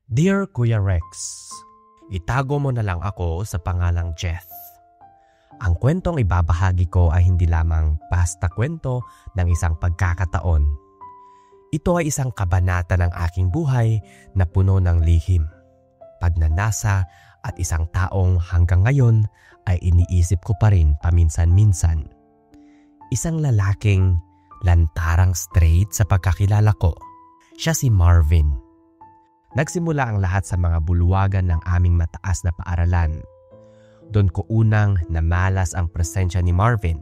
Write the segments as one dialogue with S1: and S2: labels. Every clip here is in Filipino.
S1: Dear Kuya Rex, itago mo na lang ako sa pangalang Jeff. Ang kwentong ibabahagi ko ay hindi lamang basta kwento ng isang pagkakataon. Ito ay isang kabanata ng aking buhay na puno ng lihim, pagnanasa at isang taong hanggang ngayon ay iniisip ko pa rin paminsan-minsan. Isang lalaking lantarang straight sa pagkakilala ko. Siya si Marvin. Nagsimula ang lahat sa mga bulwagan ng aming mataas na paaralan. Doon ko unang namalas ang presensya ni Marvin,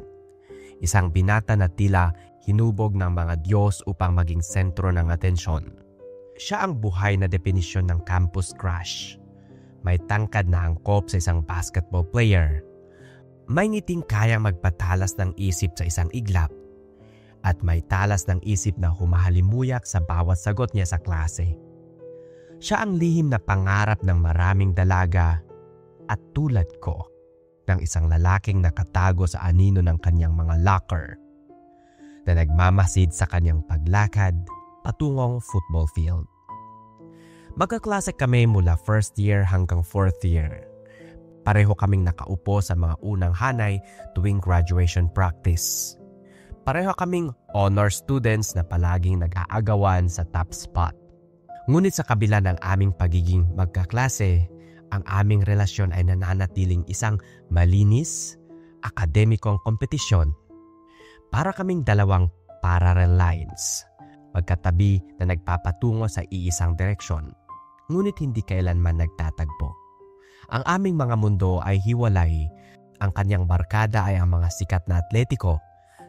S1: isang binata na tila hinubog ng mga Diyos upang maging sentro ng atensyon. Siya ang buhay na definisyon ng campus crush. May tangkad na angkop sa isang basketball player. May ngiting kayang magpatalas ng isip sa isang iglap. At may talas ng isip na humahalimuyak sa bawat sagot niya sa klase. Siya ang lihim na pangarap ng maraming dalaga at tulad ko ng isang lalaking nakatago sa anino ng kanyang mga locker na nagmamasid sa kanyang paglakad patungong football field. Magkaklase kami mula first year hanggang fourth year. Pareho kaming nakaupo sa mga unang hanay tuwing graduation practice. Pareho kaming honor students na palaging nag-aagawan sa top spot. Ngunit sa kabila ng aming pagiging magkaklase, ang aming relasyon ay nananatiling isang malinis, akademikong kompetisyon. Para kaming dalawang parallel lines, magkatabi na nagpapatungo sa iisang direksyon, ngunit hindi kailanman nagtatagpo. Ang aming mga mundo ay hiwalay. Ang kanyang barkada ay ang mga sikat na atletiko,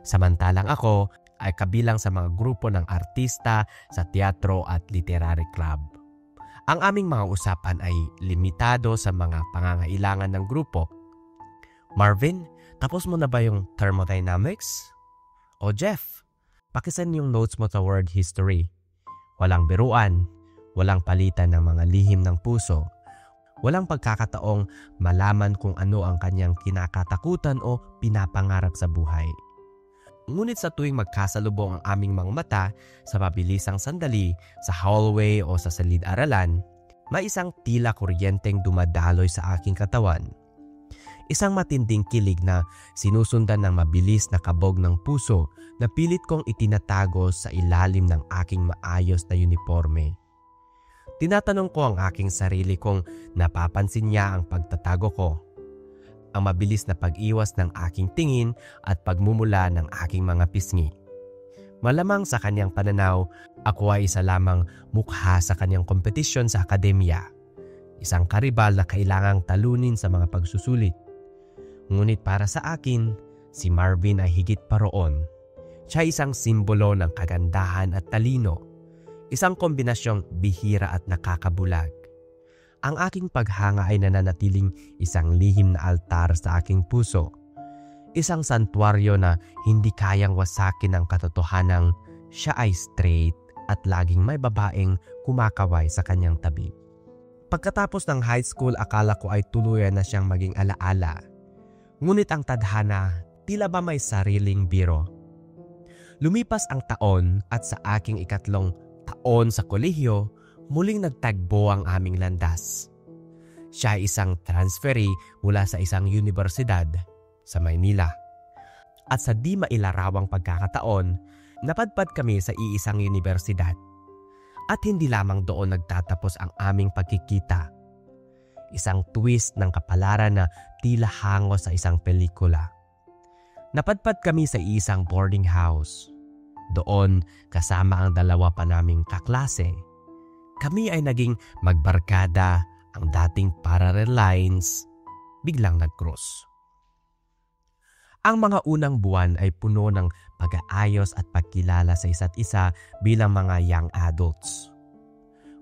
S1: samantalang ako ay kabilang sa mga grupo ng artista sa teatro at literary club. Ang aming mga usapan ay limitado sa mga pangangailangan ng grupo. Marvin, tapos mo na ba yung thermodynamics? O Jeff, pakisend yung notes mo sa word history. Walang biruan, walang palitan ng mga lihim ng puso. Walang pagkakataong malaman kung ano ang kanyang kinakatakutan o pinapangarap sa buhay. Ngunit sa tuwing magkasalubong ang aming mga mata sa mabilisang sandali sa hallway o sa silid-aralan, may isang tila kuryenteng dumadaloy sa aking katawan. Isang matinding kilig na sinusundan ng mabilis na kabog ng puso na pilit kong itinatago sa ilalim ng aking maayos na uniforme. Tinatanong ko ang aking sarili kung napapansin niya ang pagtatago ko. Ang mabilis na pag-iwas ng aking tingin at pagmumula ng aking mga pisngi. Malamang sa kanyang pananaw, ako ay isa lamang mukha sa kanyang kompetisyon sa akademya. Isang karibal na kailangang talunin sa mga pagsusulit. Ngunit para sa akin, si Marvin ay higit pa roon. Siya ay isang simbolo ng kagandahan at talino. Isang kombinasyong bihira at nakakabulag. Ang aking paghanga ay nananatiling isang lihim na altar sa aking puso. Isang santuaryo na hindi kayang wasakin ang katotohanang siya ay straight at laging may babaeng kumakaway sa kanyang tabi. Pagkatapos ng high school, akala ko ay tuluyan na siyang maging alaala. Ngunit ang tadhana, tila ba may sariling biro. Lumipas ang taon at sa aking ikatlong taon sa kolehiyo, muling nagtagbo ang aming landas. Siya ay isang transferee mula sa isang universidad sa Maynila. At sa di mailarawang pagkakataon, napadpad kami sa iisang universidad. At hindi lamang doon nagtatapos ang aming pagkikita. Isang twist ng kapalaran na tila hango sa isang pelikula. Napadpad kami sa isang boarding house. Doon kasama ang dalawa pa naming kaklase. Kami ay naging magbarkada, ang dating parallel lines biglang nag-cross. Ang mga unang buwan ay puno ng pag-aayos at pagkilala sa isa't isa bilang mga young adults.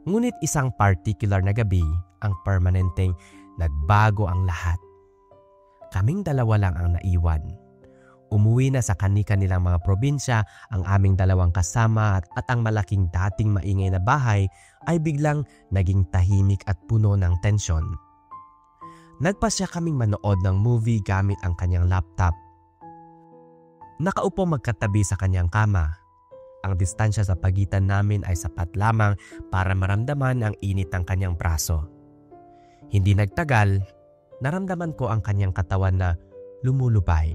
S1: Ngunit isang particular na gabi, ang permanenteng nagbago ang lahat. Kaming dalawa lang ang naiwan. Umuwi na sa kani-kanilang mga probinsya ang aming dalawang kasama at ang malaking dating maingay na bahay ay biglang naging tahimik at puno ng tensyon. Nagpasya kaming manood ng movie gamit ang kanyang laptop. Nakaupo magkatabi sa kanyang kama. ang distansya sa pagitan namin ay sapat lamang para maramdaman ang init ng kanyang braso. Hindi nagtagal, naramdaman ko ang kanyang katawan na lumulubay.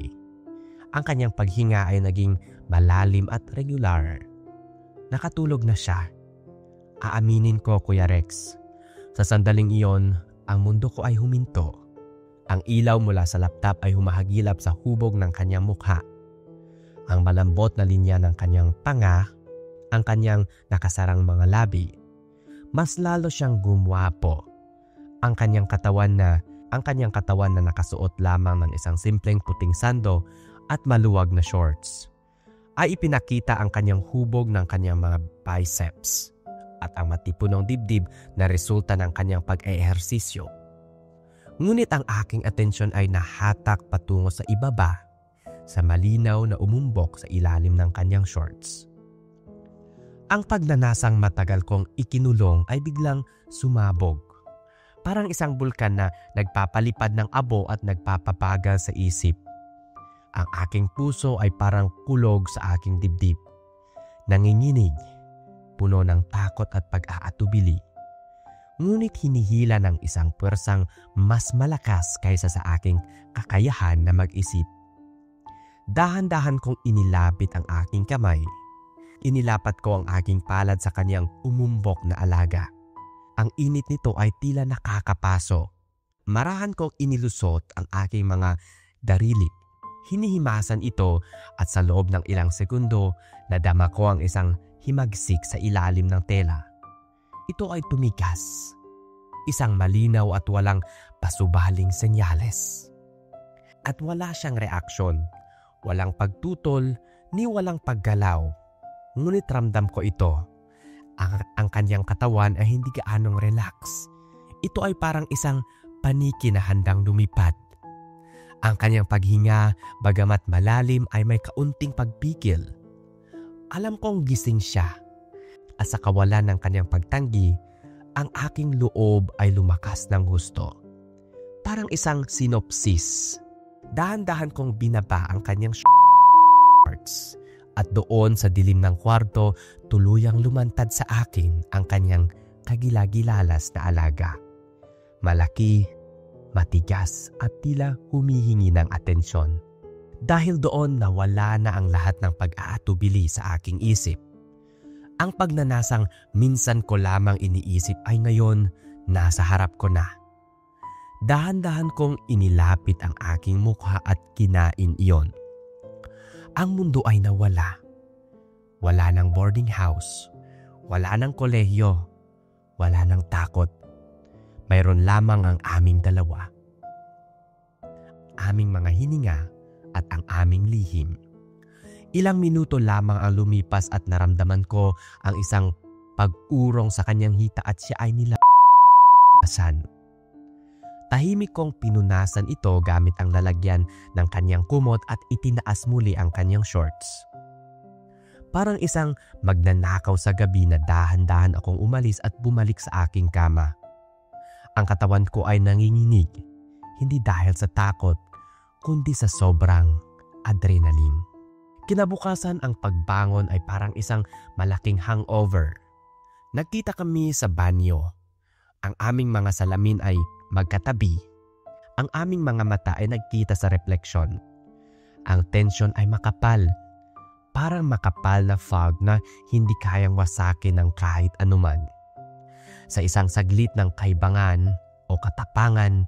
S1: Ang kanyang paghinga ay naging malalim at regular. Nakatulog na siya. Aaminin ko, Kuya Rex, sa sandaling iyon, ang mundo ko ay huminto. Ang ilaw mula sa laptop ay humahagilap sa hubog ng kanyang mukha. Ang malambot na linya ng kanyang panga, ang kanyang nakasarang mga labi. Mas lalo siyang gumwapo. Ang kanyang katawan na nakasuot lamang ng isang simpleng puting sando at maluwag na shorts ay ipinakita ang kanyang hubog ng kanyang mga biceps at ang matipunong dibdib na resulta ng kanyang pag-eehersisyo. Ngunit ang aking atensyon ay nahatak patungo sa ibaba, sa malinaw na umumbok sa ilalim ng kanyang shorts. Ang pagnanasang matagal kong ikinulong ay biglang sumabog. Parang isang bulkan na nagpapalipad ng abo at nagpapapagal sa isip. Ang aking puso ay parang kulog sa aking dibdib. Nanginginig, puno ng takot at pag-aatubili. Ngunit hinihila ng isang puwersang mas malakas kaysa sa aking kakayahan na mag-isip. Dahan-dahan kong inilapit ang aking kamay. Inilapat ko ang aking palad sa kanyang umumbok na alaga. Ang init nito ay tila nakakapaso. Marahan kong inilusot ang aking mga darili. Hinihimasan ito at sa loob ng ilang segundo, nadama ko ang isang himagsik sa ilalim ng tela. Ito ay tumigas. Isang malinaw at walang pasubaling senyales. At wala siyang reaksyon. Walang pagtutol ni walang paggalaw. Ngunit ramdam ko ito. Ang kanyang katawan ay hindi gaanong relax. Ito ay parang isang paniki na handang lumipad. Ang kanyang paghinga, bagamat malalim, ay may kaunting pagpikil. Alam kong gising siya. At sa kawalan ng kanyang pagtanggi, ang aking loob ay lumakas ng gusto. Parang isang sinopsis. Dahan-dahan kong binaba ang kanyang shorts at doon sa dilim ng kwarto tuluyang lumantad sa akin ang kanyang kagilagilalas na alaga. Malaki, matigas at tila humihingi ng atensyon. Dahil doon nawala na ang lahat ng pag-aatubili sa aking isip. Ang pagnanasang minsan ko lamang iniisip ay ngayon nasa harap ko na. Dahan-dahan kong inilapit ang aking mukha at kinain iyon. Ang mundo ay nawala. Wala ng boarding house. Wala ng kolehiyo. Wala ng takot. Mayroon lamang ang aming dalawa. Aming mga hininga at ang aming lihim. Ilang minuto lamang ang lumipas at naramdaman ko ang isang pag-urong sa kanyang hita at siya ay nilabasan. Tahimik kong pinunasan ito gamit ang lalagyan ng kanyang kumot at itinaas muli ang kanyang shorts. Parang isang magnanakaw sa gabi na dahan-dahan akong umalis at bumalik sa aking kama. Ang katawan ko ay nanginginig, hindi dahil sa takot, kundi sa sobrang adrenaline. Kinabukasan ang pagbangon ay parang isang malaking hangover. Nagkita kami sa banyo. Ang aming mga salamin ay magkatabi. Ang aming mga mata ay nagkita sa refleksyon. Ang tensyon ay makapal. Parang makapal na fog na hindi kayang wasakin ng kahit anuman. Sa isang saglit ng kaibangan o katapangan,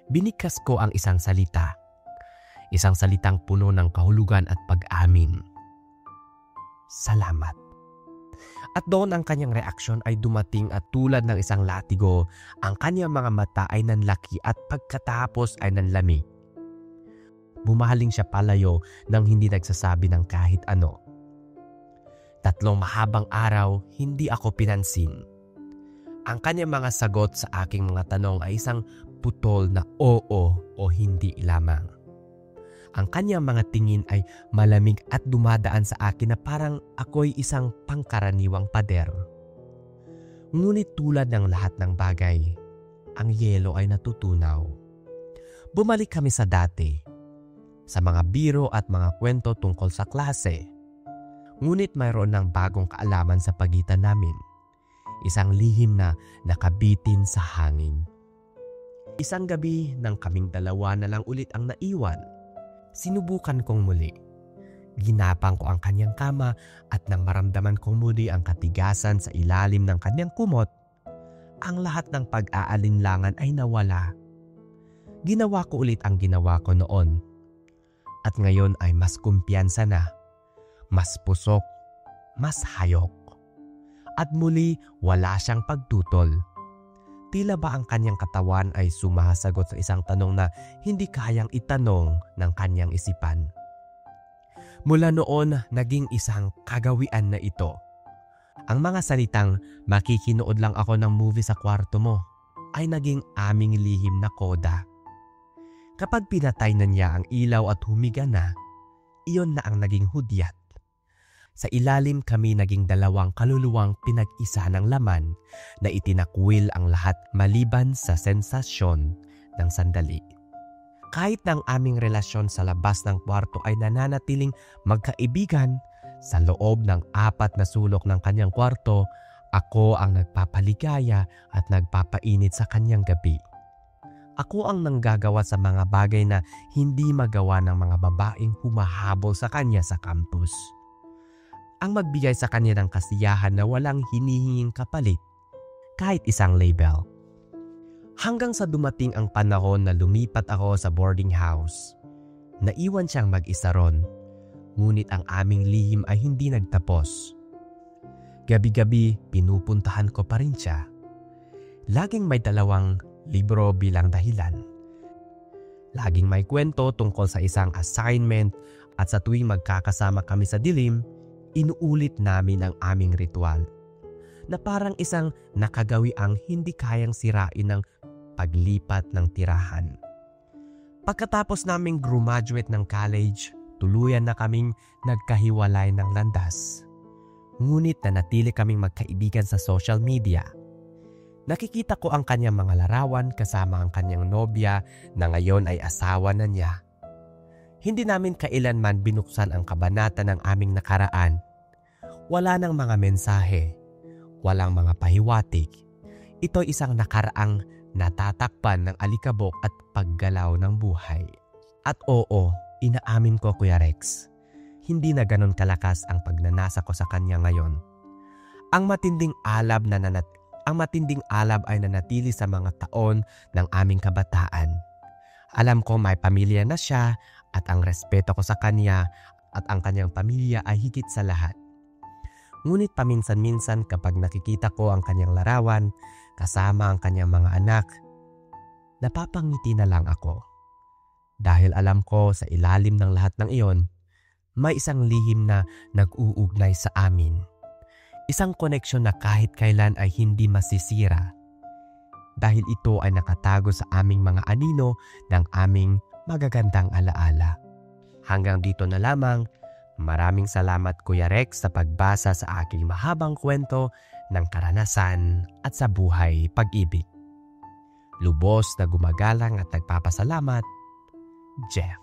S1: binikas ko ang isang salita. Isang salitang puno ng kahulugan at pag-amin. Salamat. At doon ang kanyang reaksyon ay dumating at tulad ng isang latigo, ang kanyang mga mata ay nanlaki at pagkatapos ay nanlamig. Bumaling siya palayo nang hindi nagsasabi ng kahit ano. 3 mahabang araw, hindi ako pinansin. Ang kanyang mga sagot sa aking mga tanong ay isang putol na oo o hindi lamang. Ang kanyang mga tingin ay malamig at dumadaan sa akin na parang ako'y isang pangkaraniwang pader. Ngunit tulad ng lahat ng bagay, ang yelo ay natutunaw. Bumalik kami sa dati, sa mga biro at mga kwento tungkol sa klase. Ngunit mayroon ng bagong kaalaman sa pagitan namin. Isang lihim na nakabitin sa hangin. Isang gabi nang kaming dalawa na lang ulit ang naiwan, sinubukan kong muli. Ginapang ko ang kanyang kama at nang maramdaman kong muli ang katigasan sa ilalim ng kanyang kumot, ang lahat ng pag-aalinlangan ay nawala. Ginawa ko ulit ang ginawa ko noon. At ngayon ay mas kumpiyansa na, mas pusok, mas hayok. At muli wala siyang pagtutol. Tila ba ang kanyang katawan ay sumasagot sa isang tanong na hindi kayang itanong ng kanyang isipan. Mula noon, naging isang kagawian na ito. Ang mga salitang makikinood lang ako ng movie sa kwarto mo ay naging aming lihim na koda. Kapag pinatay na niya ang ilaw at humiga na, iyon na ang naging hudyat. Sa ilalim kami naging dalawang kaluluwang pinag-isa ng laman na itinakwil ang lahat maliban sa sensasyon ng sandali. Kahit ng aming relasyon sa labas ng kwarto ay nananatiling magkaibigan, sa loob ng 4 na sulok ng kanyang kwarto, ako ang nagpapaligaya at nagpapainit sa kanyang gabi. Ako ang nanggagawa sa mga bagay na hindi magawa ng mga babaeng humahabol sa kanya sa campus. Ang magbigay sa kanya ng kasiyahan na walang hinihinging kapalit, kahit isang label. Hanggang sa dumating ang panahon na lumipat ako sa boarding house. Naiwan siyang mag-isa ron, ngunit ang aming lihim ay hindi nagtapos. Gabi-gabi pinupuntahan ko pa rin siya. Laging may 2 libro bilang dahilan. Laging may kwento tungkol sa isang assignment at sa tuwing magkakasama kami sa dilim, inuulit namin ang aming ritual na parang isang nakagawiang hindi kayang sirain ng paglipat ng tirahan. Pagkatapos naming graduate ng college, tuluyan na kaming nagkahiwalay ng landas. Ngunit nanatili kaming magkaibigan sa social media. Nakikita ko ang kanyang mga larawan kasama ang kanyang nobya na ngayon ay asawa na niya. Hindi namin kailanman binuksan ang kabanata ng aming nakaraan. Wala nang mga mensahe, walang mga pahiwatig. Ito isang nakaraang natatakpan ng alikabok at paggalaw ng buhay. At oo, inaamin ko Kuya Rex, hindi na ganon kalakas ang pagnanasa ko sa kanya ngayon. Ang matinding alab ay nanatili sa mga taon ng aming kabataan. Alam ko may pamilya na siya at ang respeto ko sa kanya at ang kanyang pamilya ay higit sa lahat. Ngunit paminsan-minsan kapag nakikita ko ang kanyang larawan kasama ang kanyang mga anak, napapangiti na lang ako. Dahil alam ko sa ilalim ng lahat ng iyon, may isang lihim na nag-uugnay sa amin. Isang koneksyon na kahit kailan ay hindi masisira. Dahil ito ay nakatago sa aming mga anino ng aming magagandang alaala. Hanggang dito na lamang. Maraming salamat Kuya Rex sa pagbasa sa aking mahabang kwento ng karanasan at sa buhay pag-ibig. Lubos na gumagalang at nagpapasalamat, Jeff.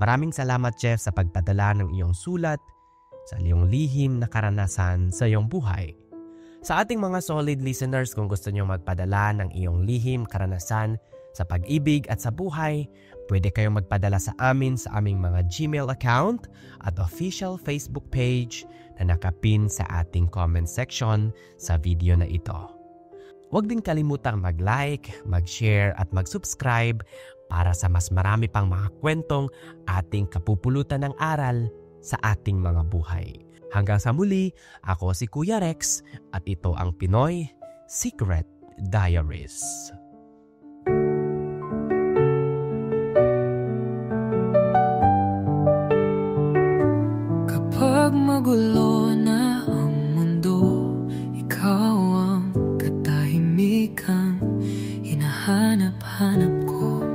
S1: Maraming salamat Jeff sa pagpadala ng iyong sulat, sa iyong lihim na karanasan sa iyong buhay. Sa ating mga solid listeners, kung gusto niyo magpadala ng iyong lihim, karanasan sa pag-ibig at sa buhay, pwede kayong magpadala sa amin sa aming mga Gmail account at official Facebook page na nakapin sa ating comment section sa video na ito. Huwag din kalimutang mag-like, mag-share at mag-subscribe para sa mas marami pang mga kwentong ating kapupulutan ng aral sa ating mga buhay. Hanggang sa muli, ako si Kuya Rex at ito ang Pinoy Secret Diaries.
S2: Kapag magulo na ang mundo, ikaw ang katahimikan hinahanap-hanap ko.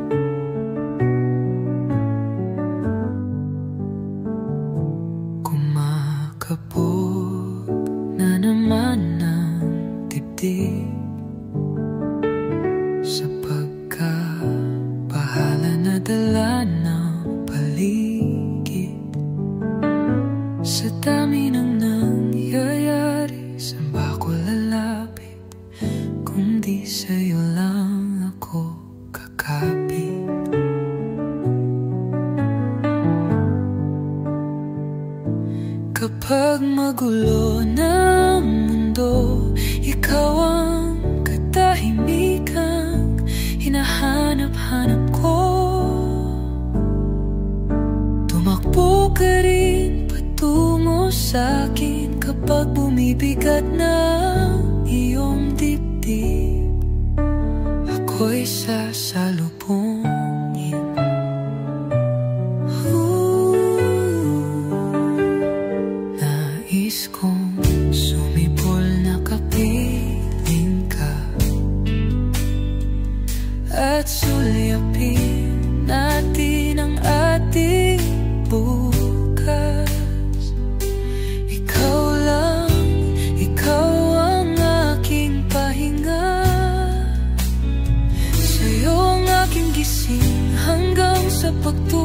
S2: Kumakabog na naman ang dibdib sa pagkabahala na dala ng paligid. Sa di sa'yo lang ako kakapit. Kapag magulo ng mundo, ikaw ang katahimikang hinahanap-hanap ko. Tumakbo ka rin patungo sa'kin kapag bumibigat na iyong dibdib. Ako'y sasalubungin. Nais kong sumipol na kapiling ka at sulyapin natin ang ating bukas. Ikaw lang, ikaw ang aking pahinga. Sa'yo ang aking gising hanggang sa pagtulog.